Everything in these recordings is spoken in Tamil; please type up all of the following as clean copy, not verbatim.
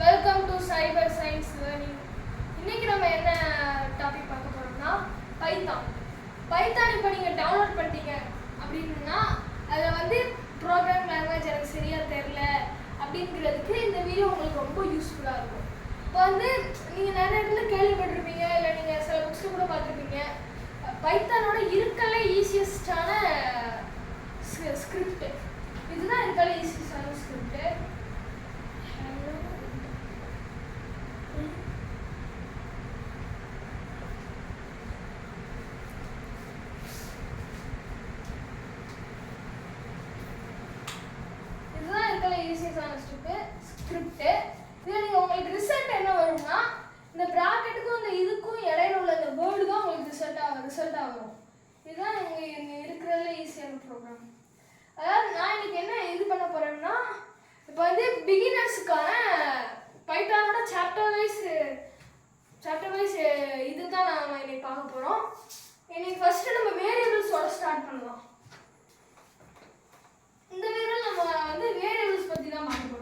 Welcome to cyber science learning. இன்னைக்கு நம்ம என்ன டாபிக் பார்க்க போறோம்னா பைத்தான் இப்போ நீங்கள் டவுன்லோட் பண்ணிட்டீங்க அப்படின்னா அதில் வந்து ப்ரோக்ராம் லாங்குவேஜ் எனக்கு சரியாக தெரில அப்படிங்கிறதுக்கு இந்த வீடியோ உங்களுக்கு ரொம்ப யூஸ்ஃபுல்லாக இருக்கும். இப்போ வந்து நீங்கள் நிறைய இடத்துல கேள்விப்பட்டிருப்பீங்க, இல்லை நீங்கள் சில புக்ஸில் கூட பார்த்துருப்பீங்க. பைத்தானோட இருக்கல ஈஸியஸ்டான ஸ்கிரிப்ட் இதுதான் இருக்கல ஈஸியஸ்டான ஸ்கிரிப்ட். ஸ்கிரிப்ட் இதில் நீங்கள் உங்களுக்கு ரிசல்ட் என்ன வரும்னா, இந்த ப்ராக்கெட்டுக்கும் இந்த இதுக்கும் இடையில உள்ள இந்த வேர்டு தான் உங்களுக்கு ரிசல்ட்டாக வரும். இதுதான் இங்கே இருக்கிறதுல ஈஸியான ப்ரோக்ராம். அதாவது நான் இன்னைக்கு என்ன இது பண்ண போகிறேன்னா, இப்போ வந்து பிகினர்ஸுக்கான பைத்தானோட சாப்டர் வைஸ் இது தான் நம்ம இன்னைக்கு பார்க்க போகிறோம். இன்னைக்கு ஃபஸ்ட்டு நம்ம வேரியபிள்ஸோட ஸ்டார்ட் பண்ணலாம். இந்த வீடியோவில் நம்ம வந்து வேரியபிள்ஸ் பற்றி தான் பார்க்க போகிறோம்.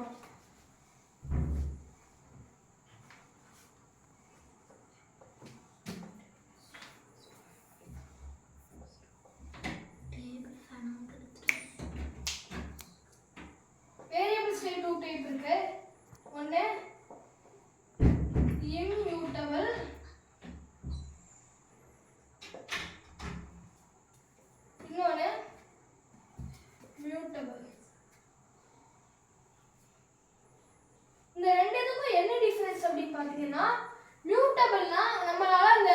வேரியபிள்ஸ்ல 2 டைப் இருக்கு. ஒன்று இம்யூட்டபிள், இன்னொன்று மியூட்டபிள். இந்த ரெண்டுத்துக்கும் என்ன டிஃபரன்ஸ் அப்படின்னு பார்த்தீங்கன்னா, மியூட்டபிள்னா நம்மளால அந்த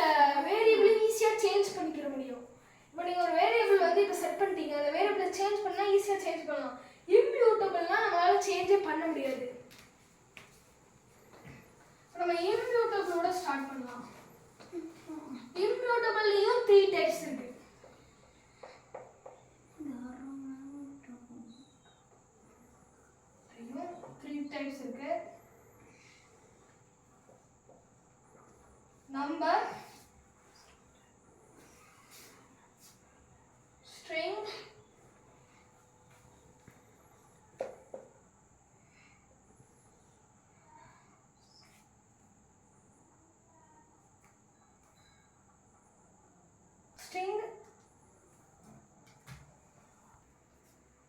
வேரியபிள் ஈஸியாக சேஞ்ச் பண்ணிக்கிற முடியும். இப்போ நீங்கள் ஒரு வேரியபிள் வந்து இப்போ செட் பண்ணிட்டீங்க, அந்த வேரியபிளை சேஞ்ச் பண்ணால் ஈஸியாக சேஞ்ச் பண்ணலாம். இம்யூட்டபிள்னா நம்மளால சேஞ்சே பண்ண முடியாது. நம்ம இம்யூட்டபிளோட ஸ்டார்ட் பண்ணலாம். இம்யூட்டபிள்லையும் 3 டைப்ஸ் இருக்கு. நம்பர், ஸ்ட்ரிங்,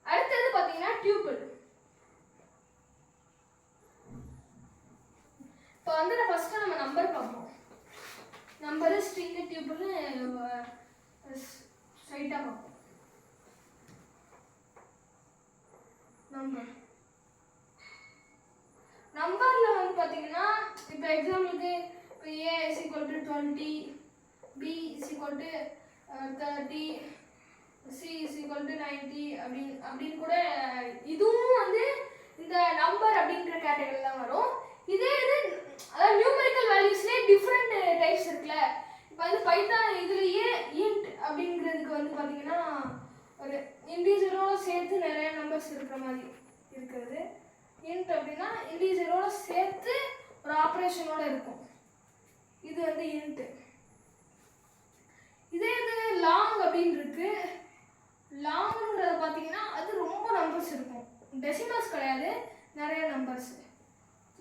அடுத்தது பார்த்தீங்கன்னா டியூபிள். இப்போ வந்து ஃபர்ஸ்ட் நம்ம நம்பர் பார்ப்போம். நம்பர், ஸ்ட்ரிங், டியூபிள் ஸ்ட்ரைட்டாக பார்ப்போம். நம்பரில் வந்து பார்த்தீங்கன்னா, இப்போ எக்ஸாம்பிளுக்கு இப்போ A is equal to 20, B is equal to 30, C is equal to 90 அப்படின்னு கூட இதுவும் வந்து இந்த நம்பர் அப்படின்ற கேட்டகரியில் தான் வரும். இதே இது அதாவது நியூமெரிக்கல் வேல்யூஸ்லேயே டிஃப்ரெண்ட் டைப்ஸ் இருக்குல்ல. இப்போ வந்து பைத்தான் இதுலேயே இன்ட் அப்படிங்கிறதுக்கு வந்து பார்த்தீங்கன்னா ஒரு இன்டீஜரோட சேர்த்து நிறைய நம்பர்ஸ் இருக்கிற மாதிரி இருக்கிறது. இன்ட் அப்படின்னா இன்டீஜரோட சேர்த்து ஒரு ஆப்ரேஷனோட இருக்கும். இது வந்து இன்ட். இதே இது லாங் அப்படின்னு இருக்கு. லாங்கிறத பார்த்தீங்கன்னா அது ரொம்ப நம்பர்ஸ் இருக்கும், டெசிமல்ஸ் கிடையாது, நிறைய நம்பர்ஸ்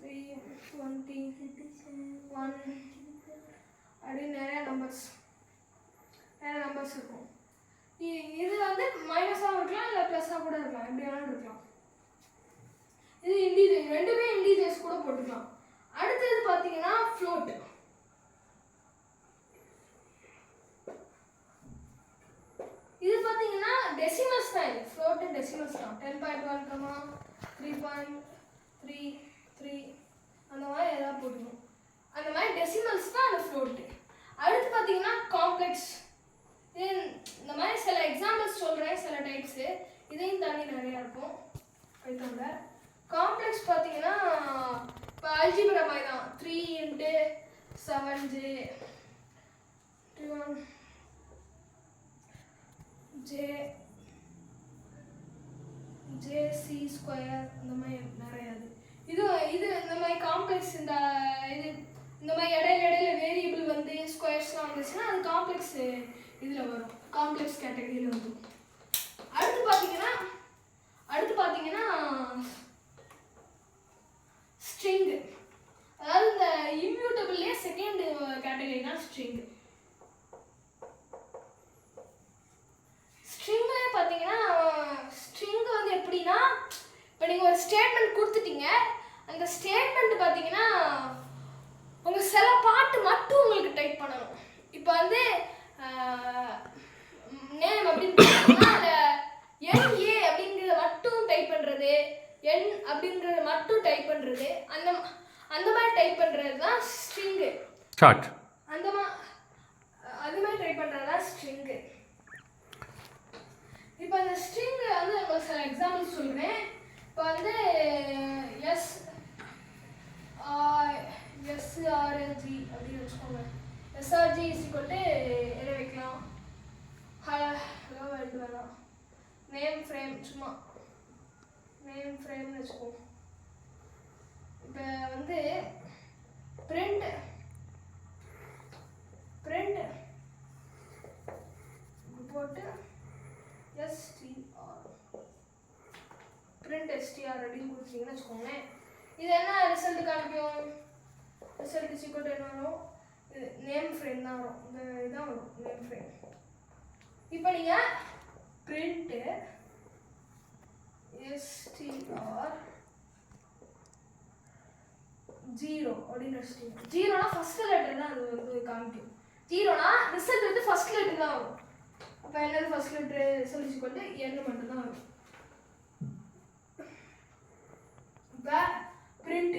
3, 20, 1 அப்படின்னு நிறைய நம்பர்ஸ் இருக்கும். இது வந்து மைனஸாகவும் இருக்கலாம், இல்லை ப்ளஸ்ஸாக கூட இருக்கலாம், எப்படி வேணாலும் இருக்கலாம். இது இண்டீஜர், ரெண்டுமே இண்டீஜர்ஸ் கூட போட்டுக்கலாம். அடுத்தது பார்த்தீங்கன்னா ஃப்ளோட். இது பார்த்தீங்கன்னா டெசிமல்ஸ் தான். இது ஃப்ளோட் டெசிமல்ஸ் தான். 10.1, 3.33 அந்த மாதிரி ஏதாவது போட்டுக்கணும். அந்த மாதிரி டெசிமல்ஸ் தான் அந்த ஃப்ளோட்டு. அடுத்து பார்த்தீங்கன்னா காம்ப்ளெக்ஸ். இந்த மாதிரி சில எக்ஸாம்பிள்ஸ் சொல்கிறேன், சில டைப்ஸு. இதையும் தாண்டி நிறையா இருக்கும் பைத்தான்ல. காம்ப்ளெக்ஸ் பார்த்தீங்கன்னா இப்போ அல்ஜிப்ரா மாதிரி தான். 3 × 7j jc² இந்த மாதிரி நிறையா. இது இந்த மாதிரி காம்ப்ளெக்ஸ். இந்த மாதிரி இடையில வேரியபிள் வந்து ஸ்கொயர்ஸ்லாம் வந்துச்சுன்னா அது காம்ப்ளெக்ஸ் இதில் வரும், காம்ப்ளெக்ஸ் கேட்டகரியில் வரும். அடுத்து பார்த்தீங்கன்னா ஸ்ட்ரிங். ஸ்ட்ரிங். ஸ்ட்ரிங்லேயே பார்த்தீங்கன்னா ஸ்ட்ரிங் வந்து எப்படின்னா, இப்போ நீங்கள் ஒரு ஸ்டேட்மெண்ட் கொடுத்துட்டீங்க, அந்த ஸ்டேட்மெண்ட் பார்த்தீங்கன்னா உங்கள் சில பாட்டு மட்டும் உங்களுக்கு டைப் பண்ணணும். இப்போ வந்து நேம் அப்படின்னு பார்த்தீங்கன்னா அதில் NA அப்படிங்கிறத மட்டும் டைப் பண்ணுறது, N அப்படிங்கிறத மட்டும் டைப் பண்ணுறது, அந்த மாதிரி டைப் பண்ணுறது தான் ஸ்ட்ரிங்கு. ஷார்ட் அது மாதிரி டைப் பண்ணுறது தான் ஸ்ட்ரிங்கு. இப்போ அந்த ஸ்ட்ரிங் வந்து உங்களுக்கு சில எக்ஸாம்பிள் சொல்கிறேன். இப்போ வந்து SRG அப்படின்னு வச்சுக்கோங்க. SRG என்ன வைக்கலாம், ஹலோ எழுது வேணாம், நேம் ஃப்ரேம், சும்மா நேம் ஃப்ரேம்னு வச்சுக்கோங்க. இப்போ வந்து print போட்டு str அப்படின்னு கொடுத்தீங்கன்னு வச்சுக்கோங்களேன். இது என்ன ரிசல்ட் காமிக்கும்? ரிசல்ட் ஈக்குவல் என்ன வரும்? இது நேம் ஃப்ரேம் தான் வரும். இதுதான் வரும் நேம் ஃப்ரேம். இப்போ நீங்கள் print str 0 அப்படின்னு வச்சுட்டீங்க. 0னா ஃபர்ஸ்ட் லெட்டர் தான் அது வந்து காமிக்கும். 0னா ரிசல்ட் வந்து ஃபர்ஸ்ட் லெட்டர் தான் வரும். அப்போ என்னது first letter? Result equal n மட்டும் தான் வரும். இப்போ print